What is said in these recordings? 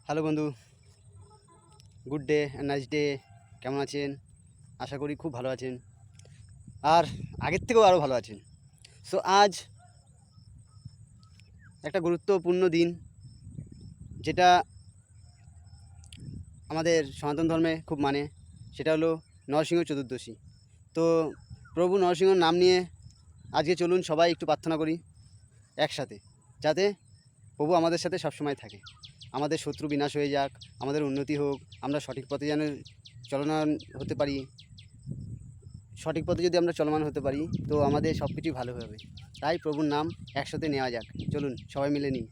Hello বন্ধু, good day and nice day. কেমন আছেন? আশা করি খুব ভালো আছেন, আর আগের থেকেও আরও ভালো আছেন। সো আজ একটা গুরুত্বপূর্ণ দিন, যেটা আমাদের সনাতন ধর্মে খুব মানে, সেটা হলো নরসিংহ চতুর্দশী। তো প্রভু নরসিংহর নাম নিয়ে আজকে চলুন সবাই একটু প্রার্থনা করি একসাথে, যাতে প্রভু আমাদের সাথে সবসময় থাকে, আমাদের শত্রু বিনাশ হয়ে যাক, আমাদের উন্নতি হোক, আমরা সঠিক পথে যেন চলমান হতে পারি। সঠিক পথে যদি আমরা চলমান হতে পারি, তো আমাদের সব কিছুই ভালো হবে। তাই প্রভুর নাম একসাথে নেওয়া যাক, চলুন সবাই মিলে নিই।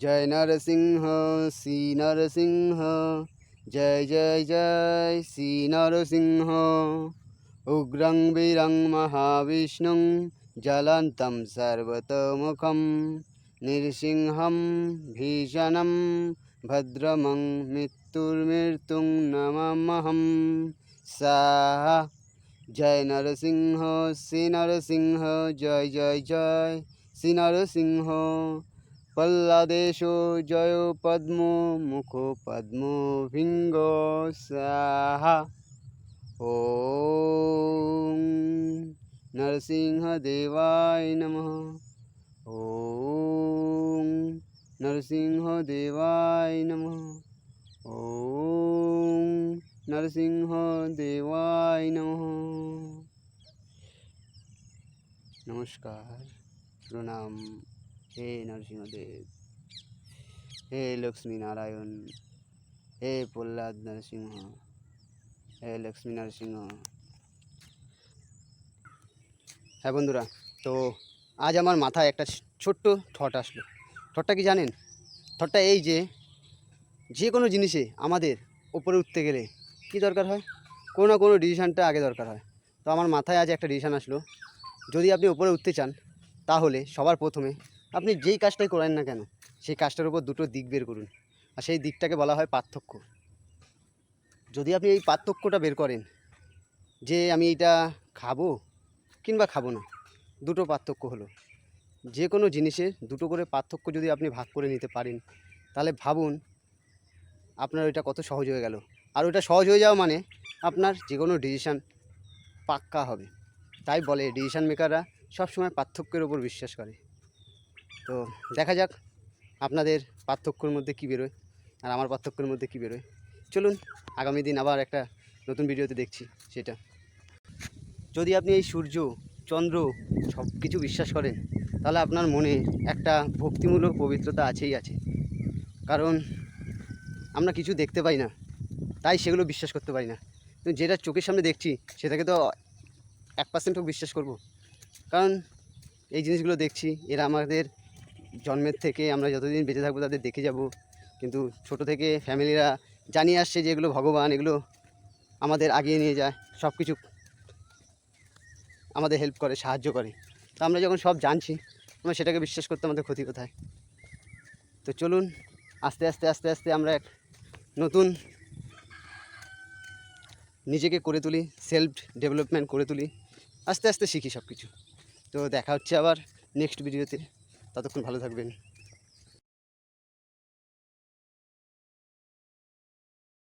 জয় নরসিংহ, শ্রী নরসিংহ, জয় জয় জয় শ্রী নরসিংহ। উগ্রং বীরং মহাবিষ্ণুং জ্বলন্तं সর্বতোমুখম নৃসিংহম ভীষণম ভদ্রমং মৃত্যুর্মৃত্যুং নমাম্যহম। সাহা জয় নরসিংহ, শ্রী নরসিংহ, জয় জয় জয় শ্রী নরসিংহ। পল্লাদেশ জয় পদ্ম মুখ পদ্ম ভিঙ্গ সাহা। ওম নরসিংহদেবায় নমঃ। ওম নরসিংহদেবায় নমঃ। ওম নরসিংহদেবায় নমঃ। নমস্কার, প্রণাম। হে নরসিংহদেব, হে লক্ষ্মী নারায়ণ, হে প্রহ্লাদ নরসিংহ, হে লক্ষ্মী নরসিংহ। হ্যাঁ বন্ধুরা, তো আজ আমার মাথায় একটা ছোট্ট থট আসলো। থটটা কি জানেন? থটটা এই যে, যে কোনো জিনিসে আমাদের ওপরে উঠতে গেলে কী দরকার হয়? কোনো না কোনো ডিসিশানটা আগে দরকার হয়। তো আমার মাথায় আজ একটা ডিসিশান আসলো, যদি আপনি ওপরে উঠতে চান, তাহলে সবার প্রথমে আপনি যেই কাজটাই করেন না কেন, সেই কাজটার উপর দুটো দিক বের করুন, আর সেই দিকটাকে বলা হয় পার্থক্য। যদি আপনি এই পার্থক্যটা বের করেন, যে আমি এটা খাবো কিংবা খাবো না, দুটো পার্থক্য হলো। যে কোনো জিনিসের দুটো করে পার্থক্য যদি আপনি ভাগ করে নিতে পারেন, তাহলে ভাবুন আপনার ওইটা কত সহজ হয়ে গেল। আর ওইটা সহজ হয়ে যাওয়া মানে আপনার যে কোনো ডিসিশান পাক্কা হবে। তাই বলে ডিসিশান মেকাররা সবসময় পার্থক্যের ওপর বিশ্বাস করে। তো দেখা যাক আপনাদের পার্থক্যর মধ্যে কী বেরোয়, আর আমার পার্থক্যের মধ্যে কী বেরোয়। চলুন আগামী দিন আবার একটা নতুন ভিডিওতে দেখছি সেটা। যদি আপনি এই সূর্য, চন্দ্র সব কিছু বিশ্বাস করেন, তাহলে আপনার মনে একটা ভক্তিমূলক পবিত্রতা আছেই আছে। কারণ আমরা কিছু দেখতে পাই না, তাই সেগুলো বিশ্বাস করতে পারি না। কিন্তু যেটা চোখের সামনে দেখছি, সেটাকে তো 1% বিশ্বাস করব। কারণ এই জিনিসগুলো দেখছি, এরা আমাদের জন্মের থেকে আমরা যতদিন বেঁচে থাকবো তাদের দেখে যাব। কিন্তু ছোট থেকে ফ্যামিলিরা জানিয়ে আসছে যে এগুলো ভগবান, এগুলো আমাদের আগিয়ে নিয়ে যায়, সব কিছু আমাদের হেল্প করে, সাহায্য করে। তো আমরা যখন সব জানছি, আমরা সেটাকে বিশ্বাস করতে আমাদের ক্ষতি কোথায়? তো চলুন আস্তে আস্তে আস্তে আস্তে আমরা এক নতুন নিজেকে করে তুলি, সেলফ ডেভেলপমেন্ট করে তুলি, আস্তে আস্তে শিখি সব কিছু। তো দেখা হচ্ছে আবার নেক্সট ভিডিওতে। ততক্ষণ ভালো থাকবেন।